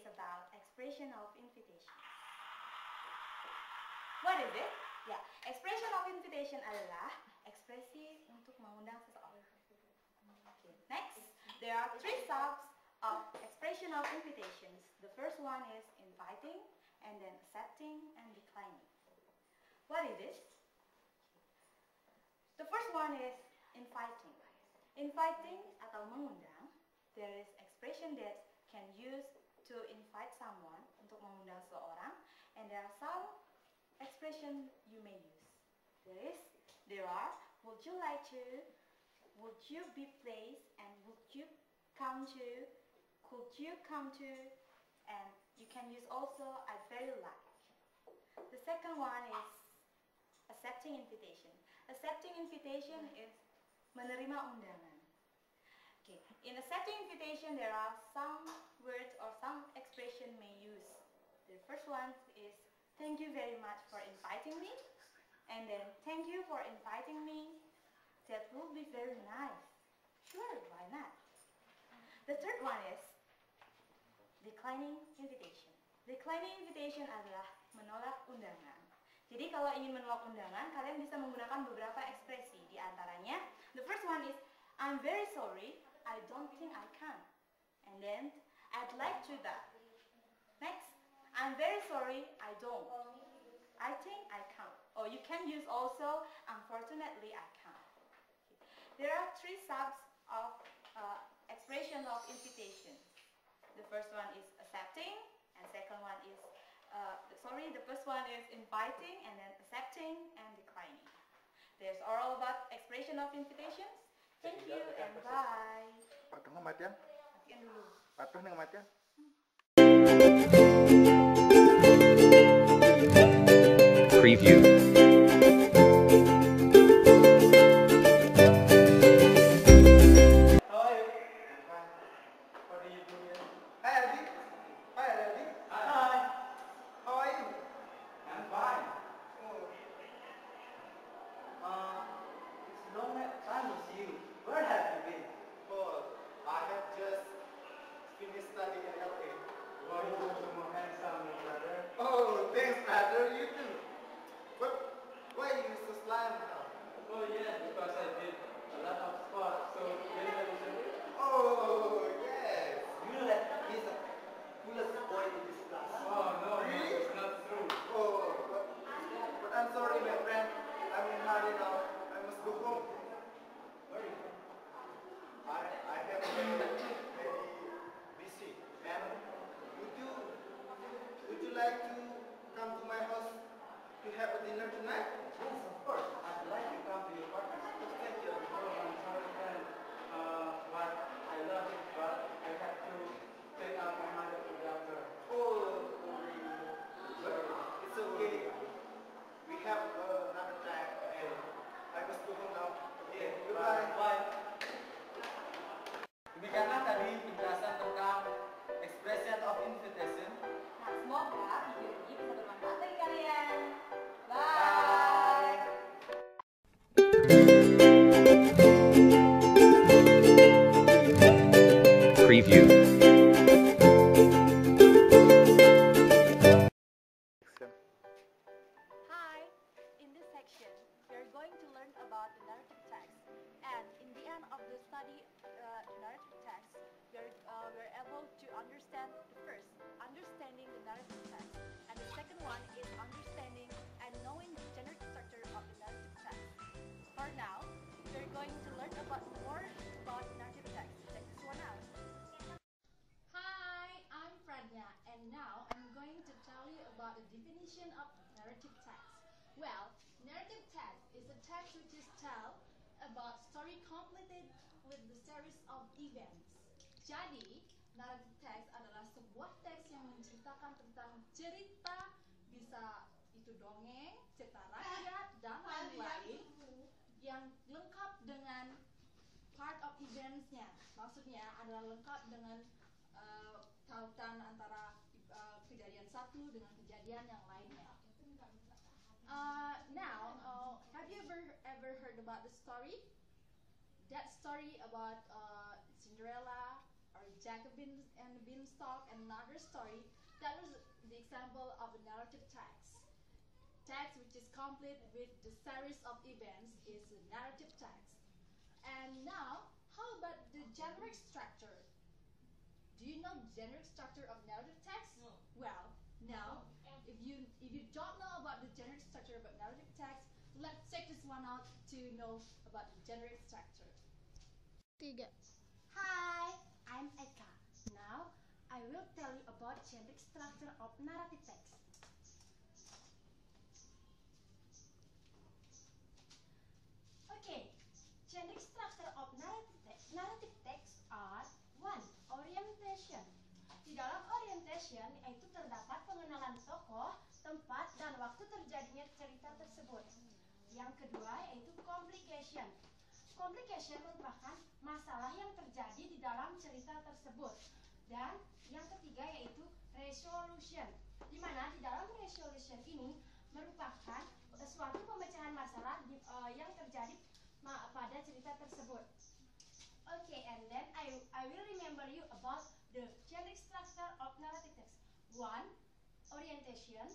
is about expression of invitation. What is it? Ya, expression of invitation adalah ekspresi untuk mengundang seseorang. Okay. Next, there are three types of expression of invitations. The first one is inviting, and then accepting, and declining. What is it? The first one is inviting. Inviting atau mengundang, there is expression that can use to invite someone, untuk mengundang seseorang, and there are some expression you may use. There are, would you like to, would you be pleased, and would you come to, could you come to, and you can use also I very like. The second one is accepting invitation. Accepting invitation is menerima undangan. Okay. In accepting invitation, there are some words or some expression may use. The first one is thank you very much for inviting me, and then thank you for inviting me. That will be very nice. Sure, why not? The third one is declining invitation. Declining invitation adalah menolak undangan. Jadi kalau ingin menolak undangan, kalian bisa menggunakan beberapa ekspresi. Di antaranya, the first one is I'm very sorry, I don't think I can. And then I'd like to that. Next, I'm very sorry, I don't. I think I can. Or you can use also unfortunately I can. There are three types of expression of invitation. The first one is accepting, and second one is the first one is inviting, and then accepting and declining. There's all about expression of invitations. Thank you and bye. Patuh ngamatian? Matikan dulu. Patuh ngamatian? Preview. Oh, thanks, brother. You too. But why are you so sly now? Oh yeah, because I did a lot of sports, so maybe I should. Oh, yes. You know that he's the coolest boy in this class. Oh no, Really? it's not true. Oh, but I'm sorry, my friend. I'm in hurry now. I must go home. Where are you? I have a very busy. And would you like to come to my house to have a dinner tonight? Yes, of course. I'd like to come to your party. Thank you. Oh, I'm sorry, friend. But I love it, but I have to take out my mother to the doctor. Oh, sorry. It's okay. We have another time, and I must go home now. Okay, goodbye. Bye. Demikianlah tadi penjelasan tentang expression of invitation. Nah, semoga video ini bisa bermanfaat bagi kalian. Bye. Preview. Hi, in this section, we are going to learn about the narrative text. And in the end of the study, the narrative text, we're able to understand the first, understanding the narrative text. And the second one is understanding and knowing the generic structure of the narrative text. For now, we're going to learn more about narrative text. Check this one out. Hi, I'm Pradnya, and now I'm going to tell you about the definition of narrative text. Well, narrative text is a text which is tell about story completed with the series of events. Jadi, narrative text adalah sebuah teks yang menceritakan tentang cerita, bisa itu dongeng, cerita rakyat, dan lain-lain yang lengkap dengan part of events-nya. Maksudnya adalah lengkap dengan tautan antara kejadian satu dengan kejadian yang lainnya. Have you ever heard about the story? That story about Cinderella or Jack and the Beanstalk and another story, that was the example of a narrative text. Text which is complete with the series of events is a narrative text. And now, how about the generic structure? Do you know the generic structure of narrative text? No. Well, now, if you don't know about the generic structure of narrative text, let's check this one out to know about the generic structure. 3. Hi, I'm Eka. Now, I will tell you about generic structure of narrative text. Okay, generic structure of narrative text are 1. Orientation. Di dalam orientation, yaitu terdapat pengenalan tokoh, tempat, dan waktu terjadinya cerita tersebut. Yang kedua yaitu complication. Complication merupakan masalah yang terjadi di dalam cerita tersebut. Dan yang ketiga yaitu resolution, di mana di dalam resolution ini merupakan suatu pemecahan masalah yang terjadi pada cerita tersebut. Okay, and then I will remember you about the generic structure of narrative text. 1. Orientation.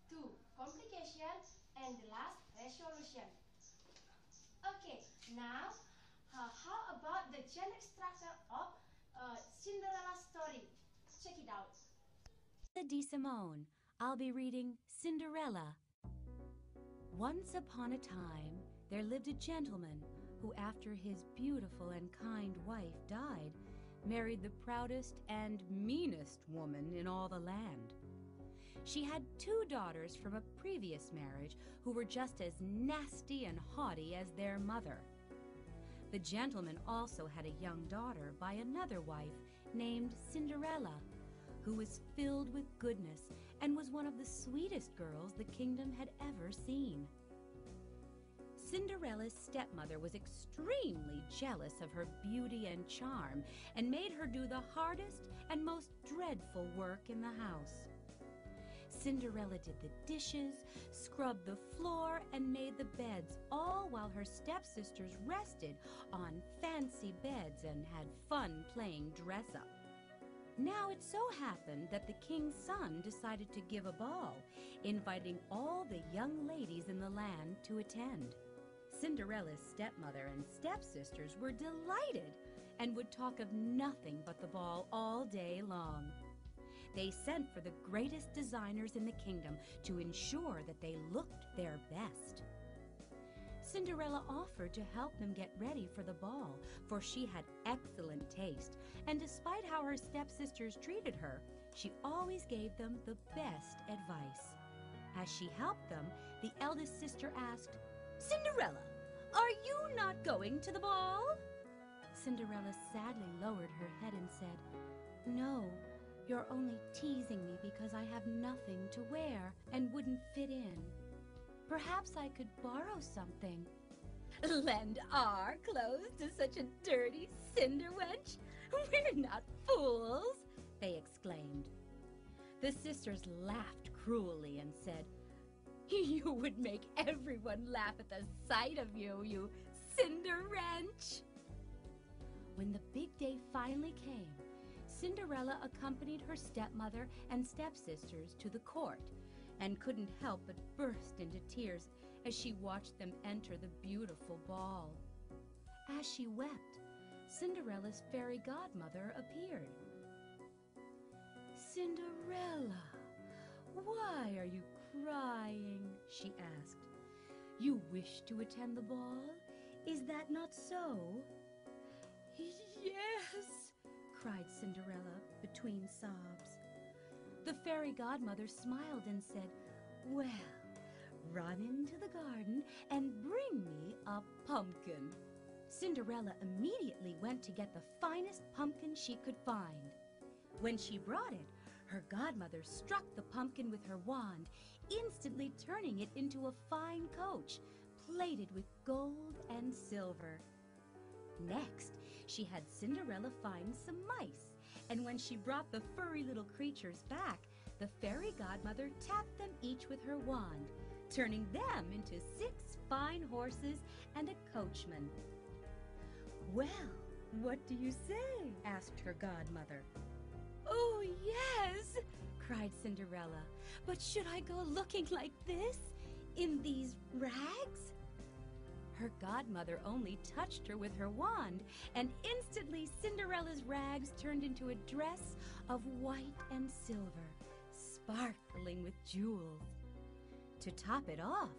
2. Complication. And the last, resolution. Okay, now how about the generic structure of Cinderella story? Check it out. Simone. I'll be reading Cinderella. Once upon a time, there lived a gentleman who, after his beautiful and kind wife died, married the proudest and meanest woman in all the land. She had 2 daughters from a previous marriage who were just as nasty and haughty as their mother. The gentleman also had a young daughter by another wife named Cinderella, who was filled with goodness and was one of the sweetest girls the kingdom had ever seen. Cinderella's stepmother was extremely jealous of her beauty and charm and made her do the hardest and most dreadful work in the house. Cinderella did the dishes, scrubbed the floor, and made the beds, all while her stepsisters rested on fancy beds and had fun playing dress-up. Now it so happened that the king's son decided to give a ball, inviting all the young ladies in the land to attend. Cinderella's stepmother and stepsisters were delighted and would talk of nothing but the ball all day long. They sent for the greatest designers in the kingdom to ensure that they looked their best. Cinderella offered to help them get ready for the ball, for she had excellent taste, and despite how her stepsisters treated her, she always gave them the best advice. As she helped them, the eldest sister asked, "Cinderella, are you not going to the ball?" Cinderella sadly lowered her head and said, "No, you're only teasing me because I have nothing to wear and wouldn't fit in. Perhaps I could borrow something." "Lend our clothes to such a dirty cinder wench? We're not fools," they exclaimed. The sisters laughed cruelly and said, "You would make everyone laugh at the sight of you, you cinder wrench." When the big day finally came, Cinderella accompanied her stepmother and stepsisters to the court and couldn't help but burst into tears as she watched them enter the beautiful ball. As she wept, Cinderella's fairy godmother appeared. "Cinderella, why are you crying?" she asked. "You wish to attend the ball? Is that not so?" "Yes," cried Cinderella between sobs. The fairy godmother smiled and said, "Well, run into the garden and bring me a pumpkin." Cinderella immediately went to get the finest pumpkin she could find. When she brought it, her godmother struck the pumpkin with her wand, instantly turning it into a fine coach, plated with gold and silver. Next, she had Cinderella find some mice, and when she brought the furry little creatures back, the fairy godmother tapped them each with her wand, turning them into 6 fine horses and a coachman. Well, "What do you say?" asked her godmother. "Oh, yes," cried Cinderella. "But should I go looking like this, in these rags?" Her godmother only touched her with her wand, and instantly Cinderella's rags turned into a dress of white and silver, sparkling with jewels. To top it off,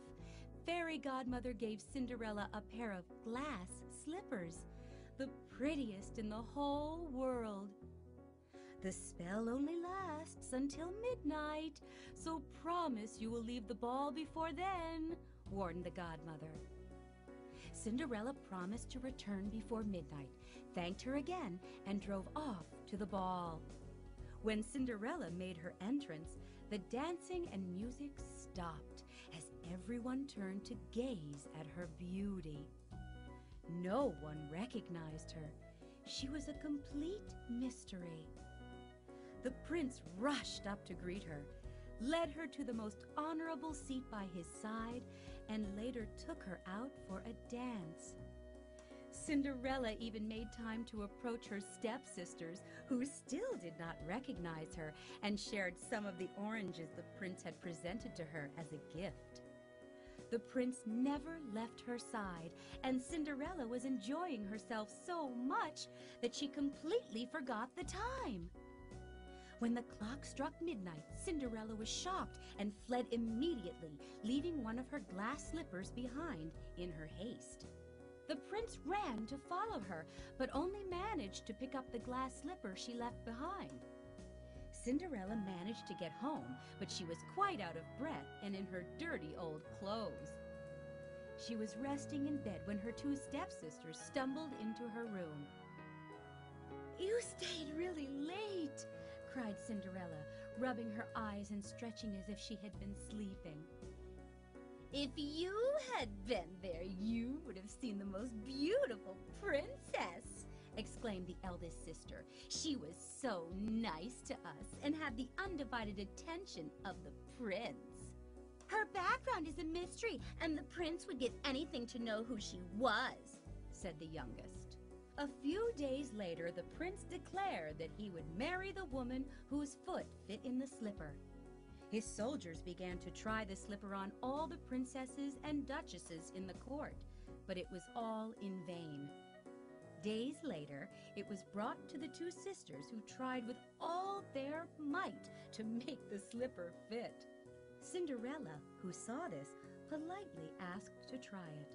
Fairy Godmother gave Cinderella a pair of glass slippers, the prettiest in the whole world. "The spell only lasts until midnight, so promise you will leave the ball before then," warned the godmother. Cinderella promised to return before midnight, thanked her again, and drove off to the ball. When Cinderella made her entrance, the dancing and music stopped as everyone turned to gaze at her beauty. No one recognized her. She was a complete mystery. The prince rushed up to greet her, led her to the most honorable seat by his side, and later took her out for a dance. Cinderella even made time to approach her stepsisters, who still did not recognize her, and shared some of the oranges the prince had presented to her as a gift. The prince never left her side, and Cinderella was enjoying herself so much that she completely forgot the time. When the clock struck midnight, Cinderella was shocked and fled immediately, leaving one of her glass slippers behind in her haste. The prince ran to follow her, but only managed to pick up the glass slipper she left behind. Cinderella managed to get home, but she was quite out of breath and in her dirty old clothes. She was resting in bed when her two stepsisters stumbled into her room. "You stayed really late," cried Cinderella, rubbing her eyes and stretching as if she had been sleeping. "If you had been there, you would have seen the most beautiful princess," exclaimed the eldest sister. "She was so nice to us and had the undivided attention of the prince." "Her background is a mystery, and the prince would give anything to know who she was," said the youngest. A few days later, the prince declared that he would marry the woman whose foot fit in the slipper. His soldiers began to try the slipper on all the princesses and duchesses in the court, but it was all in vain. Days later, it was brought to the two sisters, who tried with all their might to make the slipper fit. Cinderella, who saw this, politely asked to try it.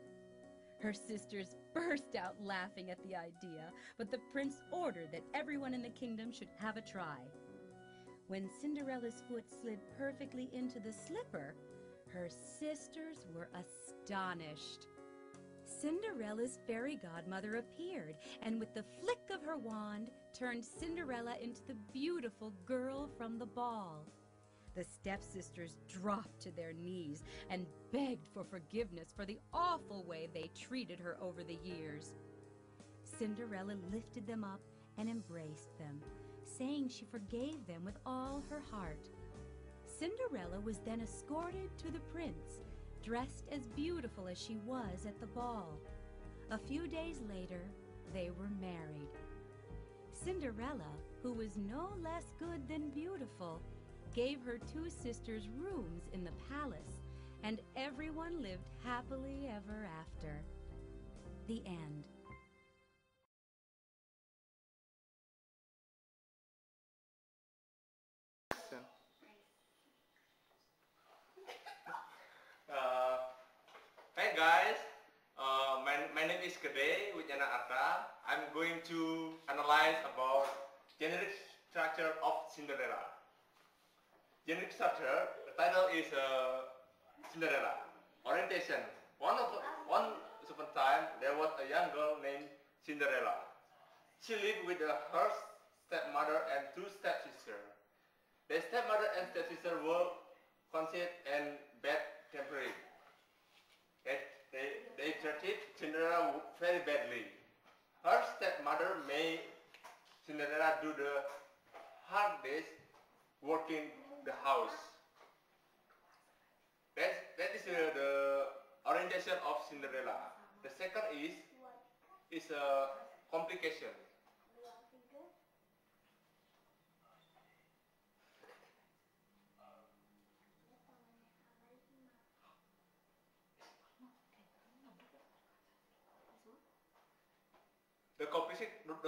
Her sisters burst out laughing at the idea, but the prince ordered that everyone in the kingdom should have a try. When Cinderella's foot slid perfectly into the slipper, her sisters were astonished. Cinderella's fairy godmother appeared, and with the flick of her wand, turned Cinderella into the beautiful girl from the ball. The stepsisters dropped to their knees and begged for forgiveness for the awful way they treated her over the years. Cinderella lifted them up and embraced them, saying she forgave them with all her heart. Cinderella was then escorted to the prince, dressed as beautiful as she was at the ball. A few days later, they were married. Cinderella, who was no less good than beautiful, gave her two sisters rooms in the palace, and everyone lived happily ever after. The end. Hey guys, my name is Gede Wijana Arta. I'm going to analyze about generic structure of Cinderella. Generic structure, the title is Cinderella. Orientation. Once upon a time, there was a young girl named Cinderella. She lived with her stepmother and two stepsisters. The stepmother and stepsister were conceited and bad-tempered. They treated Cinderella very badly. Her stepmother made Cinderella do the hard days working the house. That is the orientation of Cinderella. The second is complication.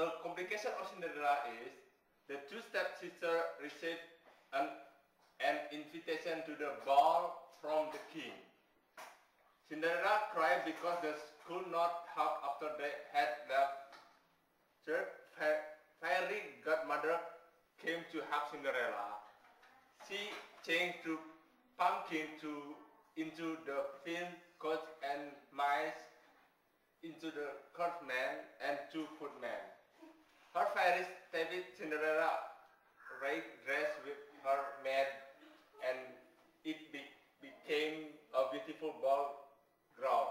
The complication of Cinderella is the two stepsisters received an invitation to the ball from the king. Cinderella cried because they could not hug after they had left church. Fairy godmother came to hug Cinderella. She changed to pumpkin into the film coach and mice into the coachman and two footmen. Her fairies stabbed Cinderella right dress with her maid, and it became a beautiful ball ground.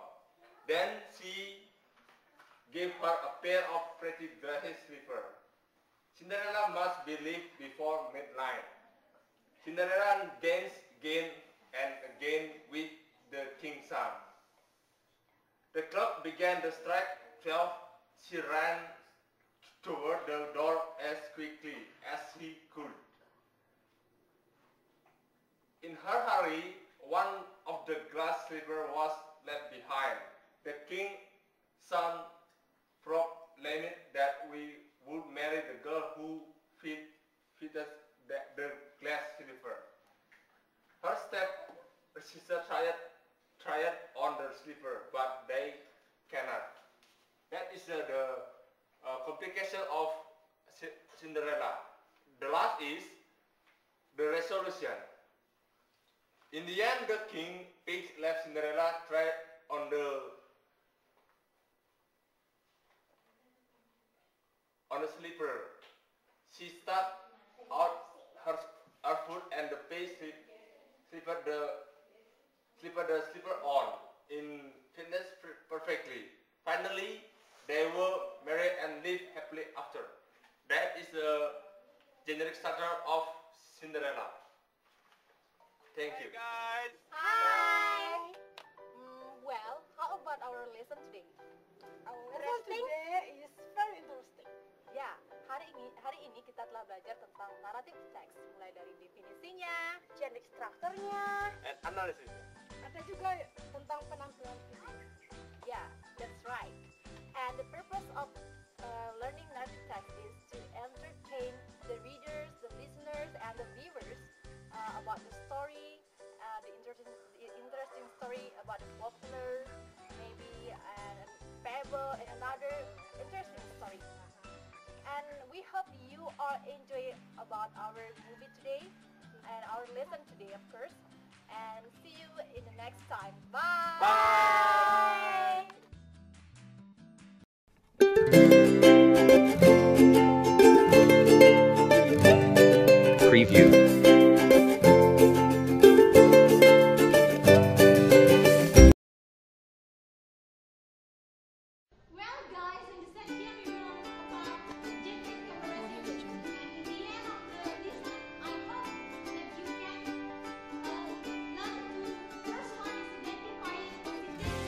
Then she gave her a pair of pretty glassy slippers. Cinderella must be left before midnight. Cinderella danced again and again with the king's son. The clock began to strike 12. She ran toward the door as quickly as she could. In her hurry, one of the glass slippers was left behind. The king's son proclaimed that we would marry the girl who fitted the glass slipper. Her stepsister tried on the slipper, but they cannot. That is the complication of Cinderella. The last is the resolution. In the end, the king left Cinderella tried on the slipper. She stuck out her foot and the page slippered the slipper on in fitness perfectly. Finally, they were married and lived happily after. That is the generic structure of Cinderella. Thank you. Guys. Hi. Well, how about our lesson today? Our lesson today is very interesting. Ya, hari ini kita telah belajar tentang narrative text, mulai dari definisinya, chain structure-nya, And analysis. Ada juga tentang penampilan fisik. yeah, that's right. And the purpose of learning narrative text is to entertain the readers, the listeners, and the viewers about the story, the interesting story about the folklore, maybe a fable, and another interesting story. And we hope you all enjoy about our movie today and our lesson today, of course. And see you in the next time. Bye. Bye. Preview. Well, guys, in the session we will talk about gender comparison. And in the end of the lesson, I hope that you can learn to first one is identifying positive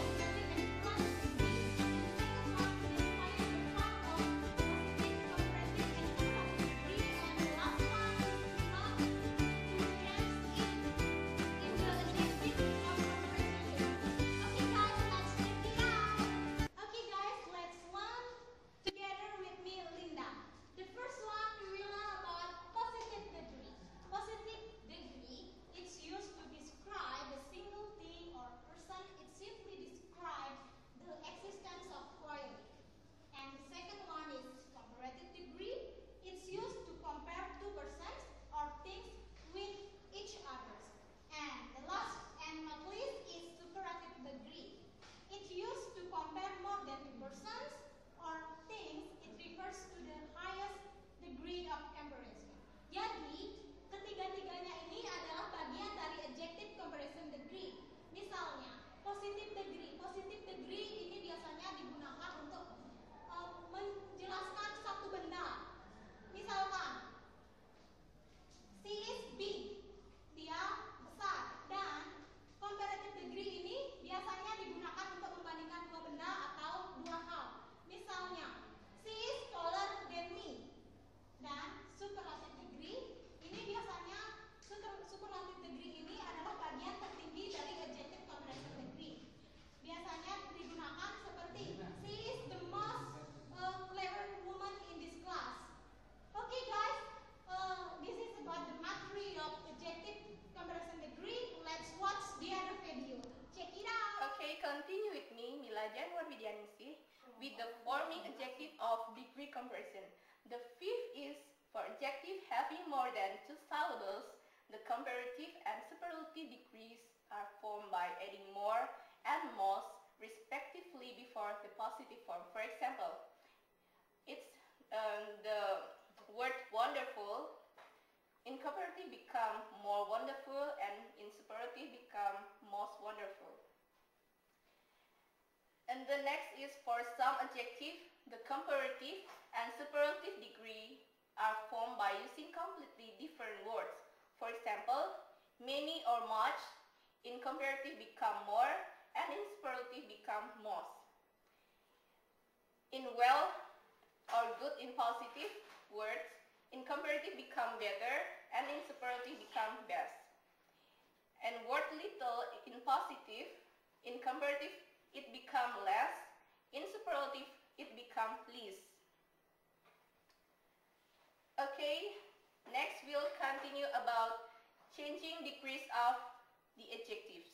by adding more and most respectively before the positive form. For example, it's the word wonderful in comparative become more wonderful, and in superlative become most wonderful. And the next is for some adjective, the comparative and superlative degree are formed by using completely different words. For example, many or much in comparative become more, and in superlative become most. In well or good in positive words, in comparative become better, and in superlative become best. And word little in positive, in comparative it become less, in superlative it become least. Okay, next we'll continue about changing degrees of the adjectives.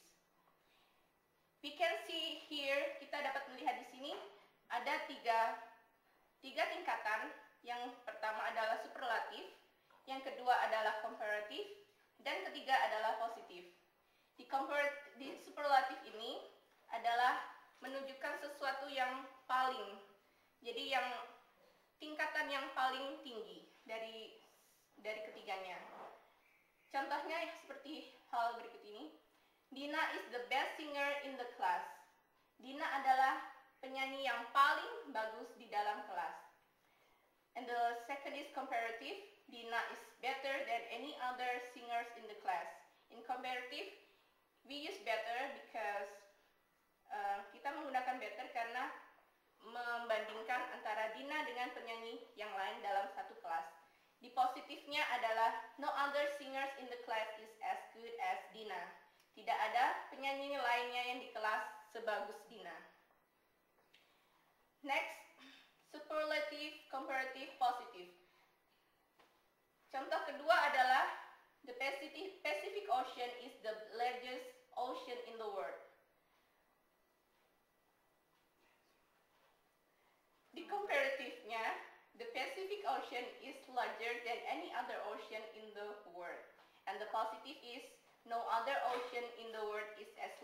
We can see here, kita dapat melihat di sini ada tiga tingkatan. Yang pertama adalah superlatif, yang kedua adalah comparative, dan ketiga adalah positif. Di superlatif ini adalah menunjukkan sesuatu yang paling, jadi yang tingkatan yang paling tinggi dari ketiganya. Contohnya seperti hal berikut ini. Dina is the best singer in the class. Dina adalah penyanyi yang paling bagus di dalam kelas. And the second is comparative. Dina is better than any other singers in the class. In comparative, we use better because kita menggunakan better karena membandingkan antara Dina dengan penyanyi yang lain dalam satu kelas. Di positifnya adalah no other singers in the class is as good as Dina. Tidak ada penyanyi lainnya yang di kelas sebagus Dina. Next, superlative, comparative, positive. Contoh kedua adalah the Pacific Ocean is the largest ocean in the world. Di comparative-nya, the Pacific Ocean is larger than any other ocean in the world. And the positive is no other ocean in the world is as